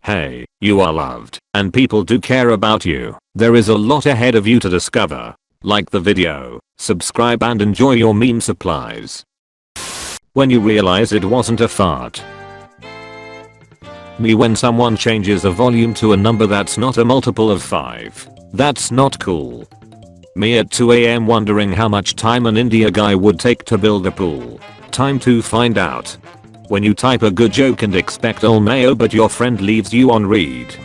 Hey, you are loved, and people do care about you. There is a lot ahead of you to discover. Like the video, subscribe and enjoy your meme supplies. When you realize it wasn't a fart. Me when someone changes a volume to a number that's not a multiple of 5. That's not cool. Me at 2 AM wondering how much time an India guy would take to build a pool. Time to find out. When you type a good joke and expect all mayo but your friend leaves you on read.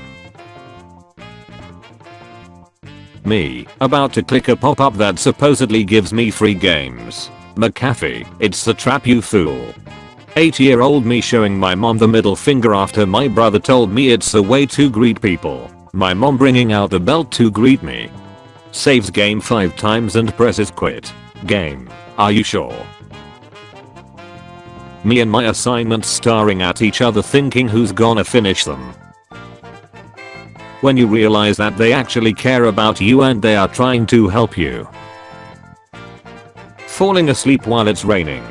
Me, about to click a pop-up that supposedly gives me free games. McAfee, it's a trap you fool. 8-year-old me showing my mom the middle finger after my brother told me it's a way to greet people. My mom bringing out the belt to greet me. Saves game 5 times and presses quit. Game, are you sure? Me and my assignments staring at each other thinking who's gonna finish them. When you realize that they actually care about you and they are trying to help you. Falling asleep while it's raining.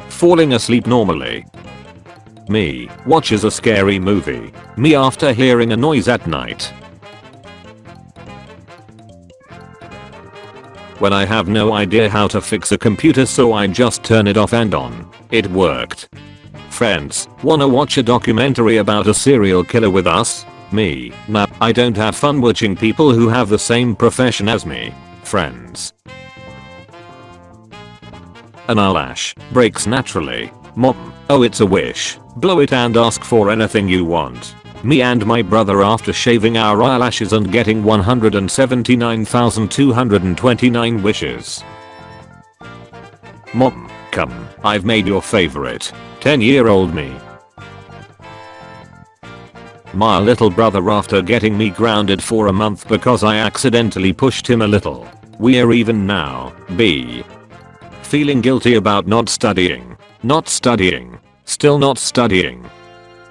Falling asleep normally. Me watches a scary movie. Me after hearing a noise at night. When I have no idea how to fix a computer so I just turn it off and on. It worked. Friends, wanna watch a documentary about a serial killer with us? Me, nah, I don't have fun watching people who have the same profession as me. Friends. An eyelash breaks naturally. Mom, oh it's a wish. Blow it and ask for anything you want. Me and my brother after shaving our eyelashes and getting 179,229 wishes. Mom, come, I've made your favorite. 10-year-old me. My little brother after getting me grounded for a month because I accidentally pushed him a little. We're even now. B. Feeling guilty about not studying. Not studying. Still not studying.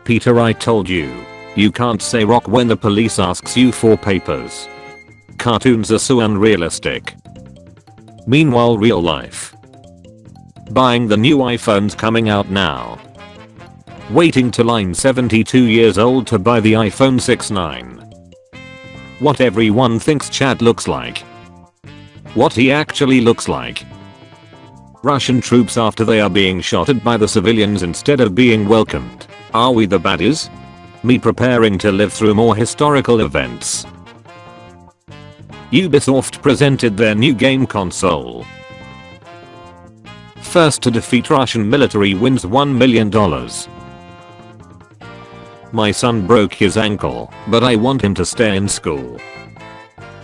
Peter, I told you. You can't say rock when the police asks you for papers. Cartoons are so unrealistic. Meanwhile real life. Buying the new iPhones coming out now. Waiting to line 72 years old to buy the iPhone 6-9. What everyone thinks Chad looks like. What he actually looks like. Russian troops after they are being shot at by the civilians instead of being welcomed. Are we the baddies? Me preparing to live through more historical events. Ubisoft presented their new game console. First to defeat Russian military wins $1 million. My son broke his ankle, but I want him to stay in school.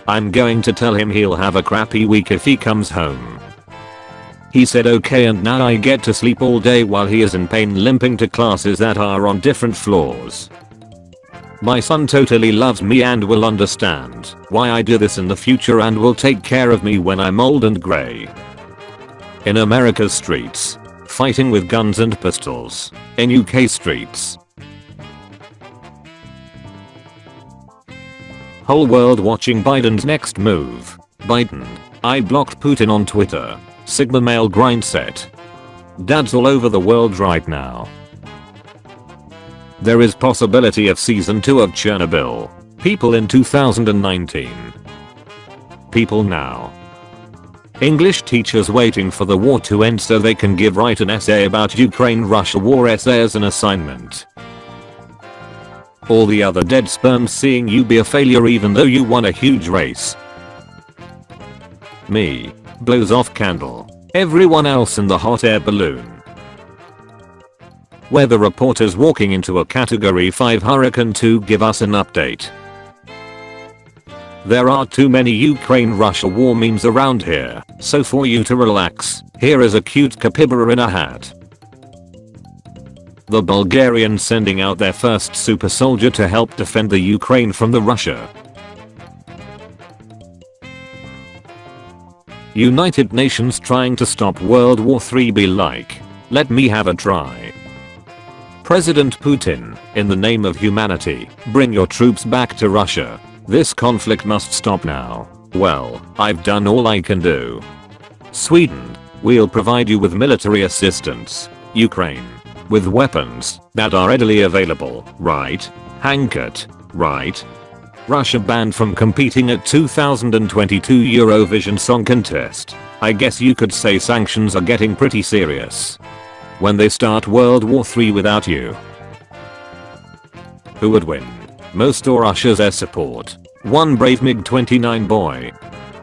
I'm going to tell him he'll have a crappy week if he comes home. He said okay and now I get to sleep all day while he is in pain limping to classes that are on different floors. My son totally loves me and will understand why I do this in the future and will take care of me when I'm old and grey. In America's streets. Fighting with guns and pistols. In UK streets. Whole world watching Biden's next move. Biden. I blocked Putin on Twitter. Sigma male grind set. Dads all over the world right now. There is possibility of season 2 of Chernobyl. People in 2019. People now. English teachers waiting for the war to end so they can write an essay about Ukraine-Russia war essay as an assignment. All the other dead sperms seeing you be a failure even though you won a huge race. Me. Blows off candle. Everyone else in the hot air balloon. Weather reporters walking into a category 5 hurricane to give us an update. There are too many Ukraine-Russia war memes around here, so for you to relax, here is a cute capybara in a hat. The Bulgarians sending out their first super soldier to help defend the Ukraine from the Russia. United Nations trying to stop World War III be like, let me have a try. President Putin, in the name of humanity, bring your troops back to Russia. This conflict must stop now. Well, I've done all I can do. Sweden, we'll provide you with military assistance. Ukraine. with weapons that are readily available, right? Hankert, right? Russia banned from competing at 2022 Eurovision Song Contest. I guess you could say sanctions are getting pretty serious. When they start World War III without you. Who would win? Most or Russia's air support? One brave MiG-29 boy.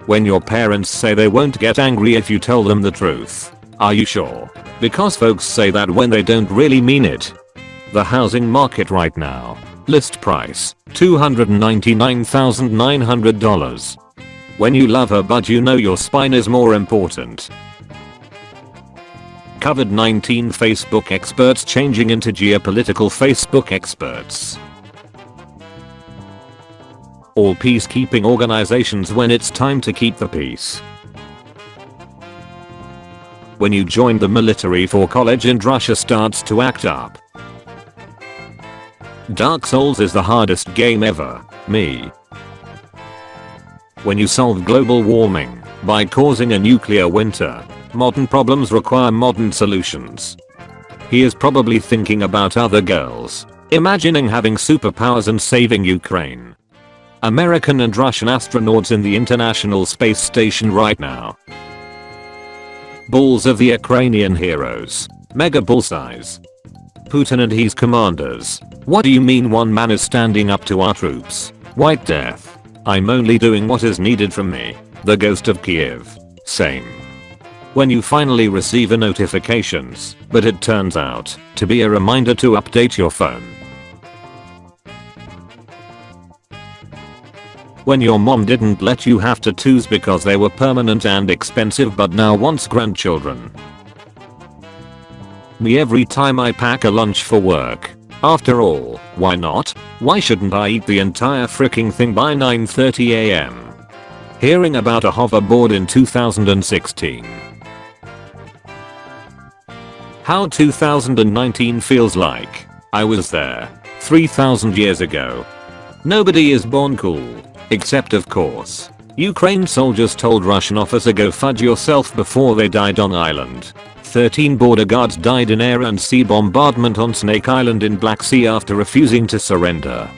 When your parents say they won't get angry if you tell them the truth. Are you sure? Because folks say that when they don't really mean it. The housing market right now. List price, $299,900. When you love her but you know your spine is more important. COVID-19 Facebook experts changing into geopolitical Facebook experts. All peacekeeping organizations when it's time to keep the peace. When you join the military for college and Russia starts to act up. Dark Souls is the hardest game ever, me. When you solve global warming by causing a nuclear winter, modern problems require modern solutions. He is probably thinking about other girls, imagining having superpowers and saving Ukraine. American and Russian astronauts in the International Space Station right now. Balls of the Ukrainian heroes. Mega bullseyes. Putin and his commanders. What do you mean one man is standing up to our troops? White death. I'm only doing what is needed from me. The ghost of Kiev. Same. When you finally receive a notifications, but it turns out to be a reminder to update your phone. When your mom didn't let you have tattoos because they were permanent and expensive but now wants grandchildren. Me every time I pack a lunch for work. After all, why not? Why shouldn't I eat the entire freaking thing by 9:30 AM? Hearing about a hoverboard in 2016. How 2019 feels like. I was there 3,000 years ago. Nobody is born cool. Except of course. Ukraine soldiers told Russian officer go fudge yourself before they died on island. 13 border guards died in air and sea bombardment on Snake Island in Black Sea after refusing to surrender.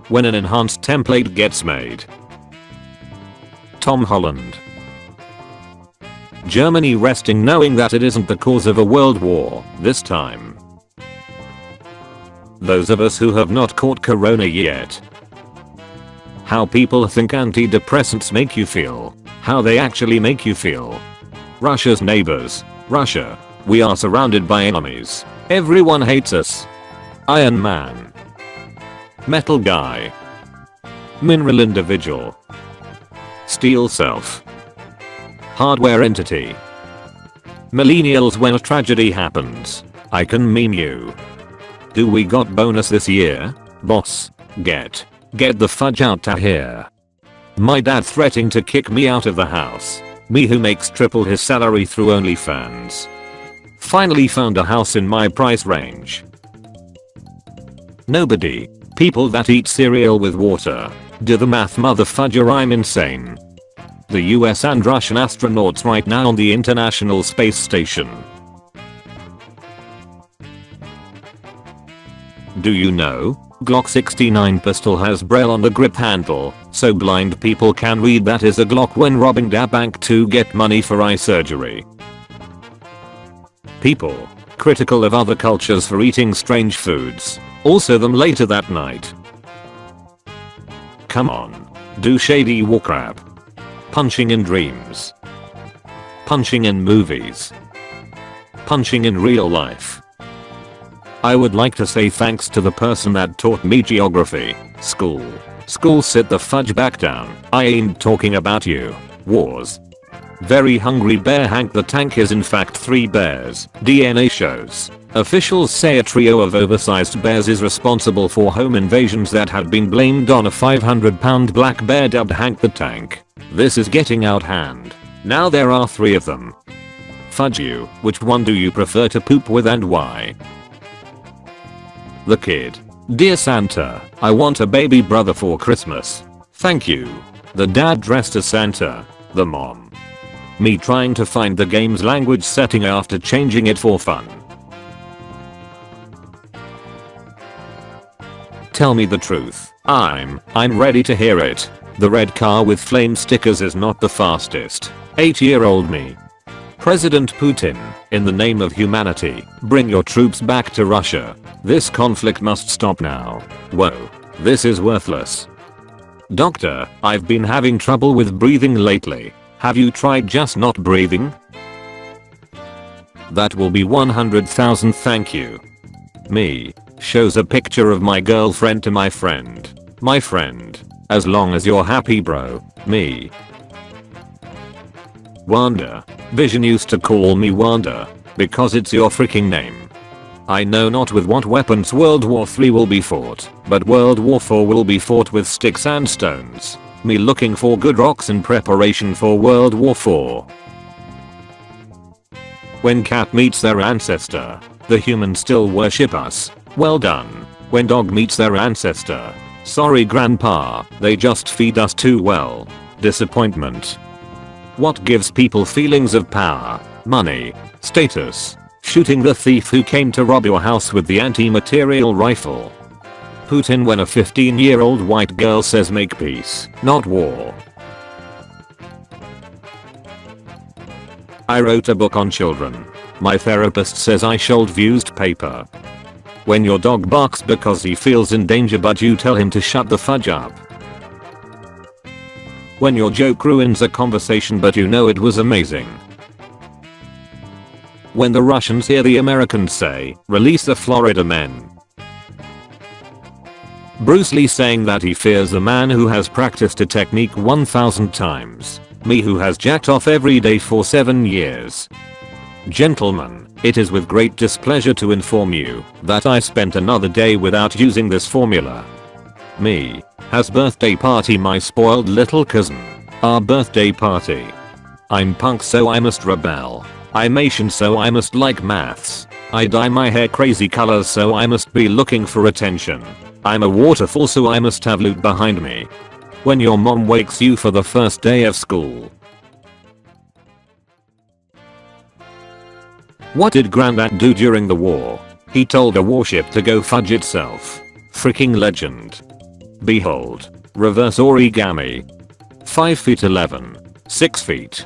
When an enhanced template gets made. Tom Holland. Germany resting knowing that it isn't the cause of a world war this time. Those of us who have not caught corona yet. How people think antidepressants make you feel. How they actually make you feel. Russia's neighbors. Russia. We are surrounded by enemies. Everyone hates us. Iron Man. Metal guy. Mineral individual. Steel self. Hardware entity. Millennials when a tragedy happens. I can meme you. Do we got bonus this year? Boss. Get the fudge out to here. My dad threatening to kick me out of the house. Me who makes triple his salary through OnlyFans. Finally found a house in my price range. Nobody. People that eat cereal with water. Do the math motherfudger, I'm insane. The US and Russian astronauts right now on the International Space Station. Do you know? Glock 69 pistol has Braille on the grip handle, so blind people can read that is a Glock when robbing a bank to get money for eye surgery. People critical of other cultures for eating strange foods, also them later that night. Come on. Do shady war crap. Punching in dreams. Punching in movies. Punching in real life. I would like to say thanks to the person that taught me geography. School, sit the fudge back down. I ain't talking about you. Wars. Very hungry bear Hank the Tank is in fact 3 bears, DNA shows. Officials say a trio of oversized bears is responsible for home invasions that had been blamed on a 500-pound black bear dubbed Hank the Tank. This is getting out hand. Now there are 3 of them. Fudge you, which one do you prefer to poop with and why? The kid. Dear Santa, I want a baby brother for Christmas. Thank you. The dad dressed as Santa. The mom. Me trying to find the game's language setting after changing it for fun. Tell me the truth. I'm ready to hear it. The red car with flame stickers is not the fastest. 8-year-old me. President Putin, in the name of humanity, bring your troops back to Russia. This conflict must stop now. Whoa. This is worthless. Doctor, I've been having trouble with breathing lately. Have you tried just not breathing? That will be 100,000, thank you. Me. Shows a picture of my girlfriend to my friend. My friend. As long as you're happy, bro. Me. Wanda. Vision used to call me Wanda. Because it's your freaking name. I know not with what weapons World War III will be fought, but World War IV will be fought with sticks and stones. Me looking for good rocks in preparation for World War IV. When cat meets their ancestor, the humans still worship us. Well done. When dog meets their ancestor. Sorry grandpa, they just feed us too well. Disappointment. What gives people feelings of power? Money. Status. Shooting the thief who came to rob your house with the anti-material rifle. Putin when a 15-year-old white girl says make peace, not war. I wrote a book on children. My therapist says I should used paper. When your dog barks because he feels in danger but you tell him to shut the fudge up. When your joke ruins a conversation but you know it was amazing. When the Russians hear the Americans say, release the Florida men. Bruce Lee saying that he fears the man who has practiced a technique 1000 times. Me who has jacked off every day for 7 years. Gentlemen, it is with great displeasure to inform you that I spent another day without using this formula. Me. Has birthday party my spoiled little cousin. Our birthday party. I'm punk so I must rebel. I'm Asian so I must like maths. I dye my hair crazy colors so I must be looking for attention. I'm a waterfall so I must have loot behind me. When your mom wakes you for the first day of school. What did Granddad do during the war? He told a warship to go fudge itself. Freaking legend. Behold. Reverse origami. 5 feet 11. 6 feet.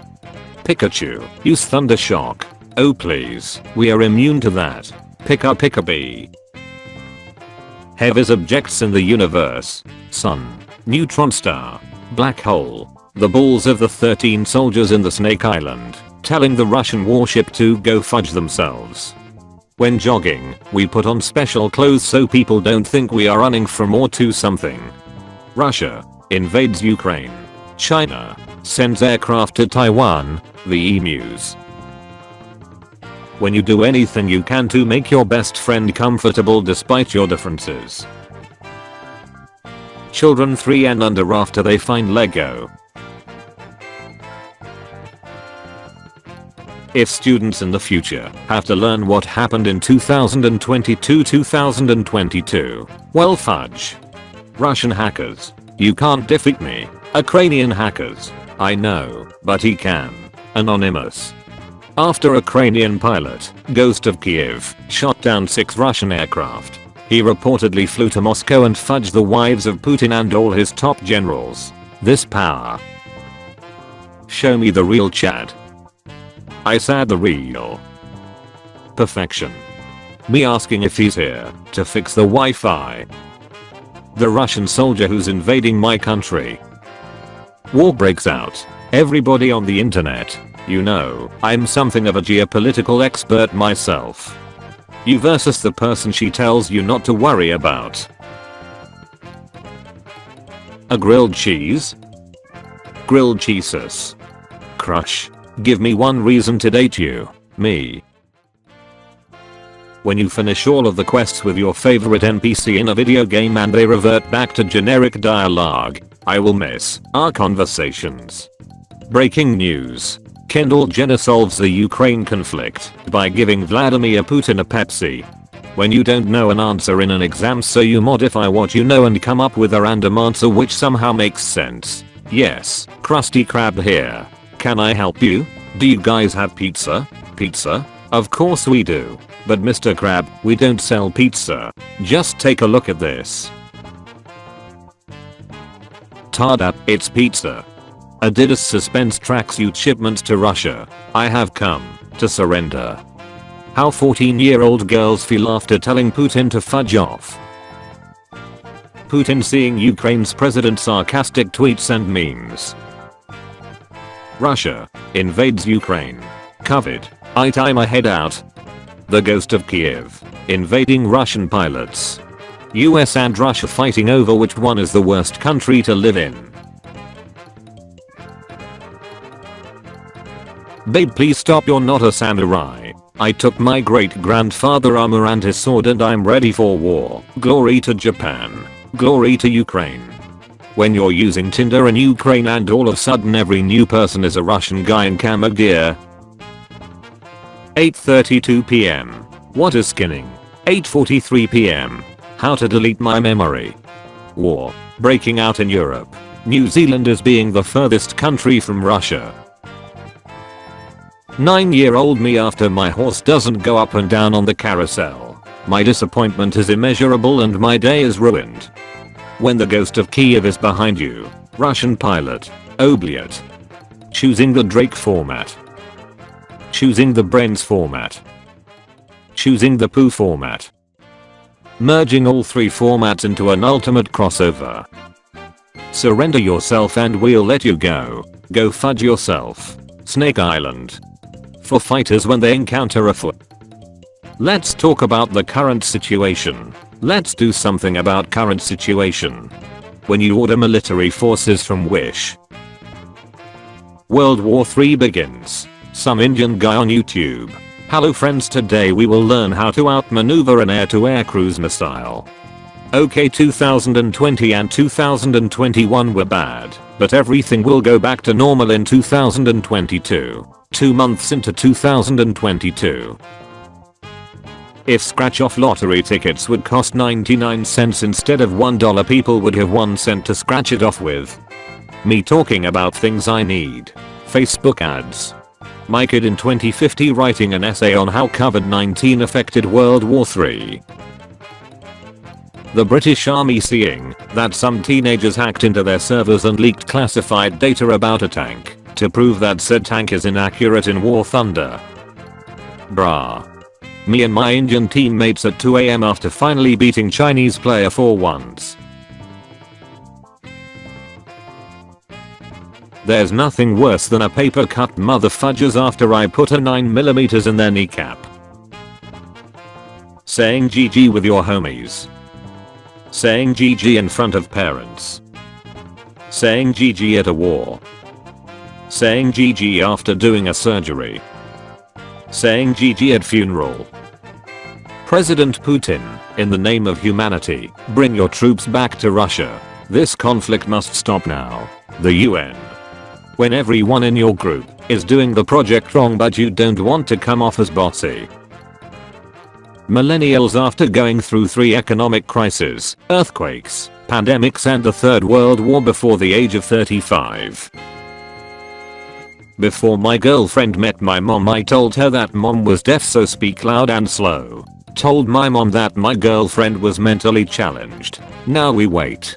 Pikachu. Use Thunder Shock. Oh please. We are immune to that. Pika-bee. Heaviest objects in the universe. Sun. Neutron star. Black hole. The balls of the 13 soldiers in the Snake Island. Telling the Russian warship to go fudge themselves. When jogging, we put on special clothes so people don't think we are running from or to something. Russia invades Ukraine. China sends aircraft to Taiwan, the emus. When you do anything you can to make your best friend comfortable despite your differences. Children 3 and under after they find Lego. If students in the future have to learn what happened in 2022, well fudge. Russian hackers. You can't defeat me. Ukrainian hackers. I know, but he can. Anonymous. After Ukrainian pilot, Ghost of Kiev, shot down 6 Russian aircraft, he reportedly flew to Moscow and fudged the wives of Putin and all his top generals. This power. Show me the real chat. I said the real. Perfection. Me asking if he's here to fix the Wi-Fi. The Russian soldier who's invading my country. War breaks out. Everybody on the internet. You know, I'm something of a geopolitical expert myself. You versus the person she tells you not to worry about. A grilled cheese? Grilled cheeses. Crush. Give me one reason to date you. Me. When you finish all of the quests with your favorite NPC in a video game and they revert back to generic dialogue, I will miss our conversations. Breaking news. Kendall Jenner solves the Ukraine conflict by giving Vladimir Putin a Pepsi. When you don't know an answer in an exam so you modify what you know and come up with a random answer which somehow makes sense. Yes, Krusty Krab here. Can I help you? Do you guys have pizza? Pizza? Of course we do. But Mr. Krab, we don't sell pizza. Just take a look at this. hard at, it's pizza. Adidas suspends tracksuit shipments to Russia. I have come to surrender. How 14-year-old girls feel after telling Putin to fudge off. Putin seeing Ukraine's president's sarcastic tweets and memes. Russia invades Ukraine. COVID. I tie my head out. The ghost of Kiev invading Russian pilots. US and Russia fighting over which one is the worst country to live in. Babe, please stop, you're not a samurai. I took my great-grandfather armor and his sword and I'm ready for war. Glory to Japan. Glory to Ukraine. When you're using Tinder in Ukraine and all of a sudden every new person is a Russian guy in camo gear. 8:32 PM. What is skinning? 8:43 PM. How to delete my memory. War breaking out in Europe. New Zealand is being the furthest country from Russia. 9-year-old me after my horse doesn't go up and down on the carousel. My disappointment is immeasurable and my day is ruined. When the ghost of Kiev is behind you. Russian pilot. Obliat. Choosing the Drake format. Choosing the Brains format. Choosing the Pooh format. Merging all three formats into an ultimate crossover. Surrender yourself and we'll let you go. Go fudge yourself. Snake Island. For fighters when they encounter a foot. Let's talk about the current situation. Let's do something about current situation. When you order military forces from Wish. World War III begins. Some Indian guy on YouTube. Hello friends, today we will learn how to outmaneuver an air-to-air cruise missile. Okay, 2020 and 2021 were bad, but everything will go back to normal in 2022. 2 months into 2022. If scratch-off lottery tickets would cost 99 cents instead of $1, people would have 1 cent to scratch it off with. Me talking about things I need. Facebook ads. My kid in 2050 writing an essay on how COVID-19 affected World War III. The British Army seeing that some teenagers hacked into their servers and leaked classified data about a tank to prove that said tank is inaccurate in War Thunder. Brah. Me and my Indian teammates at 2 AM after finally beating Chinese player for once. There's nothing worse than a paper cut motherfudgers after I put a 9mm in their kneecap. Saying GG with your homies. Saying GG in front of parents. Saying GG at a war. Saying GG after doing a surgery. Saying GG at funeral. President Putin, in the name of humanity, bring your troops back to Russia. This conflict must stop now. The UN. When everyone in your group is doing the project wrong but you don't want to come off as bossy. Millennials after going through 3 economic crises, earthquakes, pandemics and the Third World War before the age of 35. Before my girlfriend met my mom, I told her that mom was deaf, so speak loud and slow. Told my mom that my girlfriend was mentally challenged. Now we wait.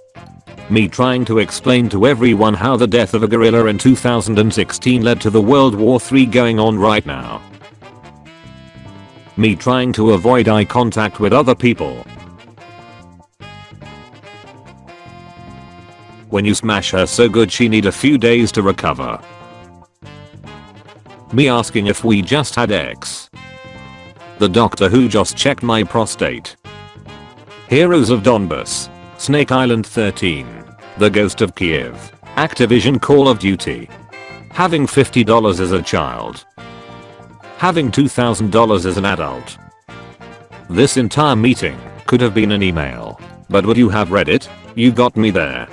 Me trying to explain to everyone how the death of a gorilla in 2016 led to the World War III going on right now. Me trying to avoid eye contact with other people. When you smash her so good she need a few days to recover. Me asking if we just had X. The doctor who just checked my prostate. Heroes of Donbas. Snake Island 13. The Ghost of Kiev. Activision Call of Duty. Having $50 as a child. Having $2,000 as an adult. This entire meeting could have been an email. But would you have read it? You got me there.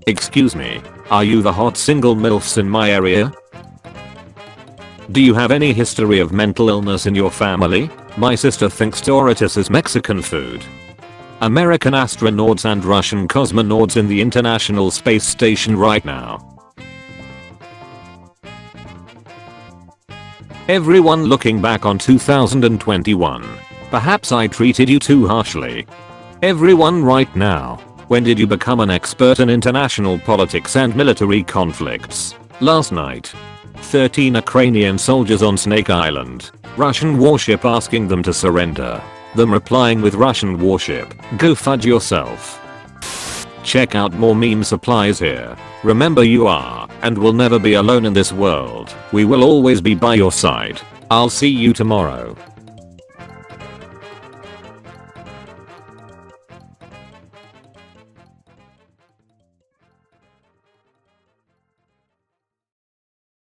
Excuse me, are you the hot single MILFs in my area? Do you have any history of mental illness in your family? My sister thinks Doritos is Mexican food. American astronauts and Russian cosmonauts in the International Space Station right now. Everyone looking back on 2021. Perhaps I treated you too harshly. Everyone right now. When did you become an expert in international politics and military conflicts? Last night. 13 Ukrainian soldiers on Snake Island. Russian warship asking them to surrender. Them replying with Russian warship, go fudge yourself. Check out more meme supplies here. Remember, you are and will never be alone in this world. We will always be by your side. I'll see you tomorrow.